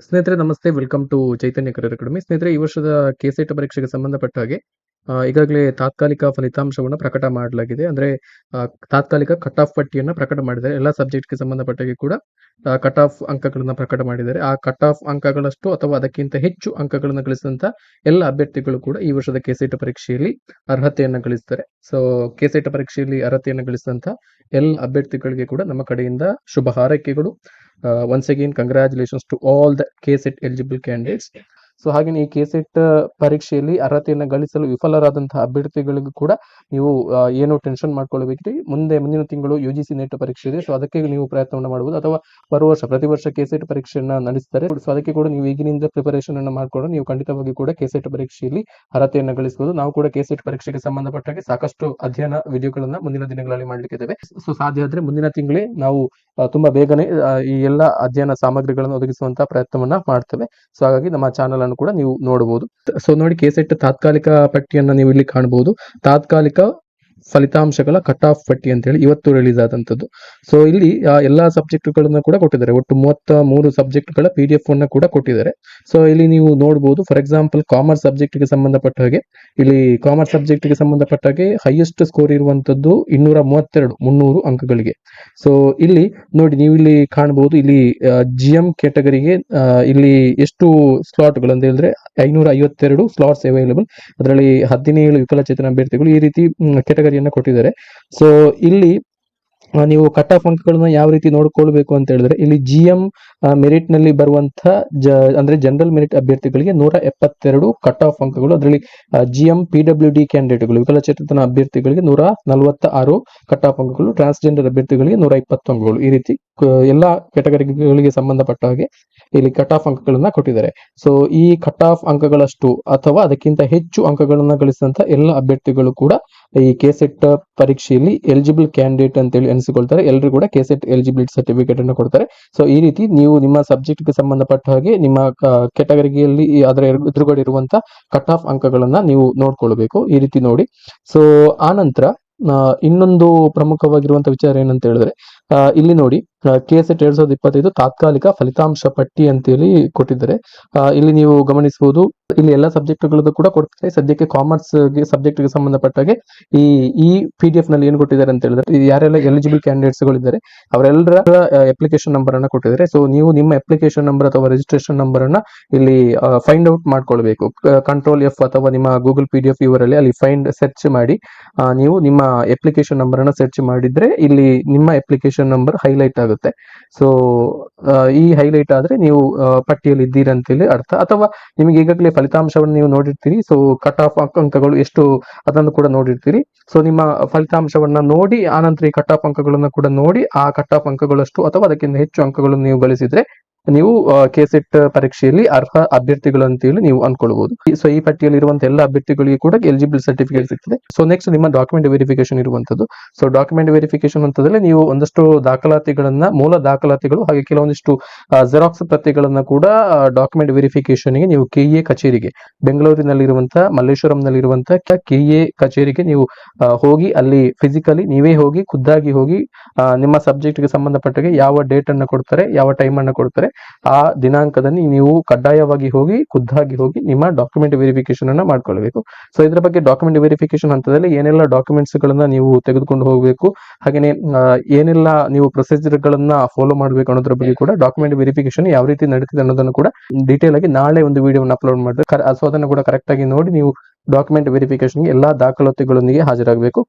ಸ್ನೇಹಿತರೆ ನಮಸ್ತೆ. Welcome to Chaitanya career academy. ಸ್ನೇಹಿತರೆ, ಈ ವರ್ಷದ ಕೆಸೆಟ್ ಪರೀಕ್ಷೆಗೆ ಸಂಬಂಧಪಟ್ಟ ಹಾಗೆ ಈಗಾಗಲೇ ತಾತ್ಕಾಲಿಕ ಫಲಿತಾಂಶವನ್ನು ಪ್ರಕಟ ಮಾಡಲಾಗಿದೆ. ಅಂದ್ರೆ ತಾತ್ಕಾಲಿಕ ಕಟ್ ಆಫ್ ಪಟ್ಟಿಯನ್ನು ಪ್ರಕಟ ಮಾಡಿದ್ದಾರೆ. ಎಲ್ಲ ಸಬ್ಜೆಕ್ಟ್ಗೆ ಸಂಬಂಧಪಟ್ಟ ಹಾಗೆ ಕೂಡ ಕಟ್ ಆಫ್ ಅಂಕಗಳನ್ನು ಪ್ರಕಟ ಮಾಡಿದ್ದಾರೆ. ಆ ಕಟ್ ಆಫ್ ಅಂಕಗಳಷ್ಟು ಅಥವಾ ಅದಕ್ಕಿಂತ ಹೆಚ್ಚು ಅಂಕಗಳನ್ನು ಗಳಿಸಿದಂತ ಎಲ್ಲ ಅಭ್ಯರ್ಥಿಗಳು ಕೂಡ ಈ ವರ್ಷದ ಕೆಸೆಟ್ ಪರೀಕ್ಷೆಯಲ್ಲಿ ಅರ್ಹತೆಯನ್ನು ಗಳಿಸ್ತಾರೆ. ಸೊ ಕೆಸೆಟ್ ಪರೀಕ್ಷೆಯಲ್ಲಿ ಅರ್ಹತೆಯನ್ನು ಗಳಿಸಿದಂತ ಎಲ್ಲ ಅಭ್ಯರ್ಥಿಗಳಿಗೆ ಕೂಡ ನಮ್ಮ ಕಡೆಯಿಂದ ಶುಭ ಹಾರೈಕೆಗಳು. once again congratulations to all the KSET eligible candidates. So ಹಾಗೆ ಈ ಕೆಸೆಟ್ ಪರೀಕ್ಷೆಯಲ್ಲಿ ಅರ್ಹತೆಯನ್ನು ಗಳಿಸಲು ವಿಫಲರಾದಂತಹ ಅಭ್ಯರ್ಥಿಗಳಿಗೂ ಕೂಡ ನೀವು ಏನು ಟೆನ್ಷನ್ ಮಾಡ್ಕೊಳ್ಬೇಕ್ರಿ. ಮುಂದಿನ ತಿಂಗಳು UGC ನೆಟ್ ಪರೀಕ್ಷೆ ಇದೆ. ಸೊ ಅದಕ್ಕೆ ನೀವು ಪ್ರಯತ್ನವನ್ನು ಮಾಡಬಹುದು, ಅಥವಾ ಪ್ರತಿ ವರ್ಷ ಕೆಸೆಟ್ ಪರೀಕ್ಷೆಯನ್ನ ನಡೆಸ್ತಾರೆ. ಸೊ ಅದಕ್ಕೆ ಕೂಡ ನೀವು ಈಗಿನಿಂದ ಪ್ರಿಪರೇಷನ್ ಅನ್ನು ಮಾಡ್ಕೊಂಡು ನೀವು ಖಂಡಿತವಾಗಿ ಕೂಡ ಕೆಸೆಟ್ ಪರೀಕ್ಷೆಯಲ್ಲಿ ಅರ್ಹತೆಯನ್ನು ಗಳಿಸಬಹುದು. ನಾವು ಕೂಡ ಕೆಸೆಟ್ ಪರೀಕ್ಷೆಗೆ ಸಂಬಂಧಪಟ್ಟ ಹಾಗೆ ಸಾಕಷ್ಟು ಅಧ್ಯಯನ ವಿಡಿಯೋಗಳನ್ನ ಮುಂದಿನ ದಿನಗಳಲ್ಲಿ ಮಾಡ್ಲಿಕ್ಕಿದ್ದೇವೆ. ಸೊ ಸಾಧ್ಯ ಆದ್ರೆ ಮುಂದಿನ ತಿಂಗಳೇ ನಾವು ತುಂಬಾ ಬೇಗನೆ ಈ ಎಲ್ಲ ಅಧ್ಯಯನ ಸಾಮಗ್ರಿಗಳನ್ನು ಒದಗಿಸುವಂತಹ ಪ್ರಯತ್ನವನ್ನ ಮಾಡ್ತೇವೆ. ಸೊ ಹಾಗಾಗಿ ನಮ್ಮ ಚಾನಲ್ ಅನ್ನು ಕೂಡ ನೀವು ನೋಡಬಹುದು. ಸೊ ನೋಡಿ, ಕೆಸೆಟ್ ತಾತ್ಕಾಲಿಕ ಪಟ್ಟಿಯನ್ನ ನೀವು ಇಲ್ಲಿ ಕಾಣಬಹುದು. ತಾತ್ಕಾಲಿಕ ಫಲಿತಾಂಶಗಳ ಕಟ್ ಆಫ್ ಪಟ್ಟಿ ಅಂತ ಹೇಳಿ ಇವತ್ತು ರಿಲೀಸ್ ಆದಂತದ್ದು. ಸೊ ಇಲ್ಲಿ ಎಲ್ಲಾ ಸಬ್ಜೆಕ್ಟ್ಗಳನ್ನ ಕೂಡ ಕೊಟ್ಟಿದ್ದಾರೆ. ಒಟ್ಟು 33 ಸಬ್ಜೆಕ್ಟ್ಗಳ PDF ಅನ್ನ ಕೂಡ ಕೊಟ್ಟಿದ್ದಾರೆ. ಸೊ ಇಲ್ಲಿ ನೀವು ನೋಡಬಹುದು, ಫಾರ್ ಎಕ್ಸಾಂಪಲ್ ಕಾಮರ್ಸ್ ಸಬ್ಜೆಕ್ಟ್ ಗೆ ಸಂಬಂಧಪಟ್ಟ ಹಾಗೆ ಇಲ್ಲಿ ಕಾಮರ್ಸ್ ಸಬ್ಜೆಕ್ಟ್ ಗೆ ಸಂಬಂಧಪಟ್ಟ ಹಾಗೆ ಹೈಯೆಸ್ಟ್ ಸ್ಕೋರ್ ಇರುವಂತದ್ದು 232 ಅಂಕಗಳಿಗೆ. ಸೊ ಇಲ್ಲಿ ನೋಡಿ, ನೀವು ಇಲ್ಲಿ ಕಾಣಬಹುದು, ಇಲ್ಲಿ GM ಕ್ಯಾಟಗರಿಗೆ ಇಲ್ಲಿ ಎಷ್ಟು ಸ್ಲಾಟ್ಗಳು ಅಂತ ಹೇಳಿದ್ರೆ 552 ಸ್ಲಾಟ್ಸ್ ಅವೈಲೇಬಲ್. ಅದರಲ್ಲಿ 17 ವಿಕಲಚೇತನ ಅಭ್ಯರ್ಥಿಗಳು ಈ ರೀತಿ ಕ್ಯಾಟಗರಿಯನ್ನ ಕೊಟ್ಟಿದ್ದಾರೆ. ಸೊ ಇಲ್ಲಿ ನೀವು ಕಟ್ ಆಫ್ ಅಂಕಗಳನ್ನ ಯಾವ ರೀತಿ ನೋಡ್ಕೊಳ್ಬೇಕು ಅಂತ ಹೇಳಿದ್ರೆ, ಇಲ್ಲಿ GM ಮೆರಿಟ್ ನಲ್ಲಿ ಬರುವಂತ ಅಂದ್ರೆ ಜನರಲ್ ಮೆರಿಟ್ ಅಭ್ಯರ್ಥಿಗಳಿಗೆ 172 ಕಟ್ ಆಫ್ ಅಂಕಗಳು. ಅದರಲ್ಲಿ GM PWD ಕ್ಯಾಂಡಿಡೇಟ್ಗಳು ವಿಕಲಚೇತನ ಅಭ್ಯರ್ಥಿಗಳಿಗೆ 146 ಕಟ್ ಆಫ್ ಅಂಕಗಳು, ಟ್ರಾನ್ಸ್ಜೆಂಡರ್ ಅಭ್ಯರ್ಥಿಗಳಿಗೆ 120 ಅಂಕಗಳು. ಈ ರೀತಿ ಎಲ್ಲಾ ಕ್ಯಾಟಗರಿಗಳಿಗೆ ಸಂಬಂಧಪಟ್ಟ ಹಾಗೆ ಇಲ್ಲಿ ಕಟ್ ಆಫ್ ಅಂಕಗಳನ್ನ ಕೊಟ್ಟಿದ್ದಾರೆ. ಸೊ ಈ ಕಟ್ ಆಫ್ ಅಂಕಗಳಷ್ಟು ಅಥವಾ ಅದಕ್ಕಿಂತ ಹೆಚ್ಚು ಅಂಕಗಳನ್ನ ಗಳಿಸಿದಂತ ಎಲ್ಲ ಅಭ್ಯರ್ಥಿಗಳು ಕೂಡ ಈ ಕೆಸೆಟ್ ಪರೀಕ್ಷೆಯಲ್ಲಿ ಎಲಿಜಿಬಲ್ ಕ್ಯಾಂಡಿಡೇಟ್ ಅಂತೇಳಿ ಅನಿಸಿಕೊಳ್ತಾರೆ. ಎಲ್ಲರೂ ಕೂಡ ಕೆಸೆಟ್ ಎಲಿಜಿಬಿಲಿಟಿ ಸರ್ಟಿಫಿಕೇಟ್ ಅನ್ನು ಕೊಡ್ತಾರೆ. ಸೊ ಈ ರೀತಿ ನೀವು ನಿಮ್ಮ ಸಬ್ಜೆಕ್ಟ್ ಗೆ ಸಂಬಂಧಪಟ್ಟ ಹಾಗೆ ನಿಮ್ಮ ಕ್ಯಾಟಗರಿಯಲ್ಲಿ ಅದರ ಎದುರುಗಡೆ ಇರುವಂತ ಕಟ್ ಆಫ್ ಅಂಕಗಳನ್ನ ನೀವು ನೋಡ್ಕೊಳ್ಬೇಕು. ಈ ರೀತಿ ನೋಡಿ. ಸೊ ಆ ನಂತರ ಇನ್ನೊಂದು ಪ್ರಮುಖವಾಗಿರುವಂತಹ ವಿಚಾರ ಏನಂತ ಹೇಳಿದ್ರೆ, ಇಲ್ಲಿ ನೋಡಿ, ಕೆಸೆಟ್ 2025 ತಾತ್ಕಾಲಿಕ ಫಲಿತಾಂಶ ಪಟ್ಟಿ ಅಂತೇಳಿ ಕೊಟ್ಟಿದ್ದಾರೆ. ಇಲ್ಲಿ ನೀವು ಗಮನಿಸಬಹುದು, ಇಲ್ಲಿ ಎಲ್ಲ ಸಬ್ಜೆಕ್ಟ್ಗಳದ್ದು ಕೂಡ ಕೊಡ್ತಾರೆ. ಸದ್ಯಕ್ಕೆ ಕಾಮರ್ಸ್ ಸಬ್ಜೆಕ್ಟ್ ಗೆ ಸಂಬಂಧಪಟ್ಟಾಗೆ ಈ PDF ನಲ್ಲಿ ಏನು ಕೊಟ್ಟಿದ್ದಾರೆ ಅಂತ ಹೇಳಿದ್ರೆ, ಯಾರೆಲ್ಲ ಎಲಿಜಿಬಲ್ ಕ್ಯಾಂಡಿಡೇಟ್ಸ್ ಗಳಿದ್ದಾರೆ ಅವರೆಲ್ಲರ ಅಪ್ಲಿಕೇಶನ್ ನಂಬರ್ ಅನ್ನ ಕೊಟ್ಟಿದ್ದಾರೆ. ಸೊ ನೀವು ನಿಮ್ಮ ಅಪ್ಲಿಕೇಶನ್ ನಂಬರ್ ಅಥವಾ ರಿಜಿಸ್ಟ್ರೇಷನ್ ನಂಬರ್ ಅನ್ನ ಇಲ್ಲಿ ಫೈಂಡ್ ಔಟ್ ಮಾಡ್ಕೊಳ್ಬೇಕು. ಕಂಟ್ರೋಲ್ F ಅಥವಾ ನಿಮ್ಮ ಗೂಗಲ್ PDF ಇವರಲ್ಲಿ ಅಲ್ಲಿ ಸರ್ಚ್ ಮಾಡಿ ನೀವು ನಿಮ್ಮ ಅಪ್ಲಿಕೇಶನ್ ನಂಬರ್ ಅನ್ನ ಸರ್ಚ್ ಮಾಡಿದ್ರೆ ಇಲ್ಲಿ ನಿಮ್ಮ ಅಪ್ಲಿಕೇಶನ್ ನಂಬರ್ ಹೈಲೈಟ್ ಆಗುತ್ತೆ. ಸೊ ಈ ಹೈಲೈಟ್ ಆದ್ರೆ ನೀವು ಪಟ್ಟಿಯಲ್ಲಿ ಇದ್ದೀರಾ ಅಂತೇಳಿ ಅರ್ಥ. ಅಥವಾ ನಿಮಗೆ ಈಗಾಗಲೇ ಫಲಿತಾಂಶವನ್ನು ನೀವು ನೋಡಿರ್ತೀರಿ. ಸೊ ಕಟ್ ಆಫ್ ಅಂಕಗಳು ಎಷ್ಟು ಅದನ್ನು ಕೂಡ ನೋಡಿರ್ತೀರಿ. ಸೊ ನಿಮ್ಮ ಫಲಿತಾಂಶವನ್ನ ನೋಡಿ ಆನಂತರ ಈ ಕಟ್ ಆಫ್ ಅಂಕಗಳನ್ನ ಕೂಡ ನೋಡಿ ಆ ಕಟ್ ಆಫ್ ಅಂಕಗಳಷ್ಟು ಅಥವಾ ಅದಕ್ಕಿಂತ ಹೆಚ್ಚು ಅಂಕಗಳನ್ನು ನೀವು ಗಳಿಸಿದ್ರೆ ನೀವು ಕೆಸೆಟ್ ಪರೀಕ್ಷೆಯಲ್ಲಿ ಅರ್ಹ ಅಭ್ಯರ್ಥಿಗಳು ಅಂತೇಳಿ ನೀವು ಅನ್ಕೊಳ್ಬಹುದು. ಸೊ ಈ ಪಟ್ಟಿಯಲ್ಲಿ ಇರುವಂತಹ ಎಲ್ಲ ಅಭ್ಯರ್ಥಿಗಳಿಗೆ ಕೂಡ ಎಲಿಜಿಬಲ್ ಸರ್ಟಿಫಿಕೇಟ್ ಸಿಗ್ತದೆ. ಸೊ ನೆಕ್ಸ್ಟ್ ನಿಮ್ಮ ಡಾಕ್ಯುಮೆಂಟ್ ವೆರಿಫಿಕೇಶನ್ ಇರುವಂತದ್ದು. ಸೊ ಡಾಕ್ಯುಮೆಂಟ್ ವೆರಿಫಿಕೇಶನ್ ಅಂತಂದ್ರೆ ನೀವು ಒಂದಷ್ಟು ದಾಖಲಾತಿಗಳನ್ನ, ಮೂಲ ದಾಖಲಾತಿಗಳು ಹಾಗೆ ಕೆಲವೊಂದಿಷ್ಟು ಜೆರಾಕ್ಸ್ ಪ್ರತಿಗಳನ್ನ ಕೂಡ ಡಾಕ್ಯುಮೆಂಟ್ ವೆರಿಫಿಕೇಶನ್ ಗೆ ನೀವು KEA ಕಚೇರಿಗೆ, ಬೆಂಗಳೂರಿನಲ್ಲಿರುವಂತಹ ಮಲ್ಲೇಶ್ವರಂನಲ್ಲಿರುವಂತಹ KEA ಕಚೇರಿಗೆ ನೀವು ಹೋಗಿ ಅಲ್ಲಿ ಫಿಸಿಕಲಿ ನೀವೇ ಹೋಗಿ ಖುದ್ದಾಗಿ ಹೋಗಿ ನಿಮ್ಮ ಸಬ್ಜೆಕ್ಟ್ ಗೆ ಸಂಬಂಧಪಟ್ಟ ಯಾವ ಡೇಟ್ ಅನ್ನ ಕೊಡ್ತಾರೆ, ಯಾವ ಟೈಮ್ ಅನ್ನ ಕೊಡ್ತಾರೆ, ಆ ದಿನಾಂಕದಲ್ಲಿ ನೀವು ಕಡ್ಡಾಯವಾಗಿ ಹೋಗಿ ಖುದ್ದಾಗಿ ಹೋಗಿ ನಿಮ್ಮ ಡಾಕ್ಯುಮೆಂಟ್ ವೆರಿಫಿಕೇಶನ್ ಅನ್ನ ಮಾಡ್ಕೊಳ್ಬೇಕು. ಸೊ ಇದರ ಬಗ್ಗೆ ಡಾಕ್ಯುಮೆಂಟ್ ವೆರಿಫಿಕೇಶನ್ ಹಂತದಲ್ಲಿ ಏನೆಲ್ಲ ಡಾಕ್ಯುಮೆಂಟ್ಸ್ ಗಳನ್ನ ನೀವು ತೆಗೆದುಕೊಂಡು ಹೋಗಬೇಕು, ಹಾಗೇನೆ ಏನೆಲ್ಲ ನೀವು ಪ್ರೊಸೀಜರ್ ಗಳನ್ನ ಫಾಲೋ ಮಾಡಬೇಕು ಅನ್ನೋದ್ರ ಬಗ್ಗೆ ಕೂಡ ಡಾಕ್ಯುಮೆಂಟ್ ವೆರಿಫಿಕೇಶನ್ ಯಾವ ರೀತಿ ನಡೀತಿದೆ ಅನ್ನೋದನ್ನು ಕೂಡ ಡೀಟೇಲ್ ಆಗಿ ನಾಳೆ ಒಂದು ವಿಡಿಯೋವನ್ನು ಅಪ್ಲೋಡ್ ಮಾಡಿದ್ರೆ ಸೊ ಅದನ್ನು ಕೂಡ ಕರೆಕ್ಟ್ ಆಗಿ ನೋಡಿ ನೀವು ಡಾಕ್ಯುಮೆಂಟ್ ವೆರಿಫಿಕೇಶನ್ ಎಲ್ಲಾ ದಾಖಲಾತಿಗಳೊಂದಿಗೆ ಹಾಜರಾಗಬೇಕು.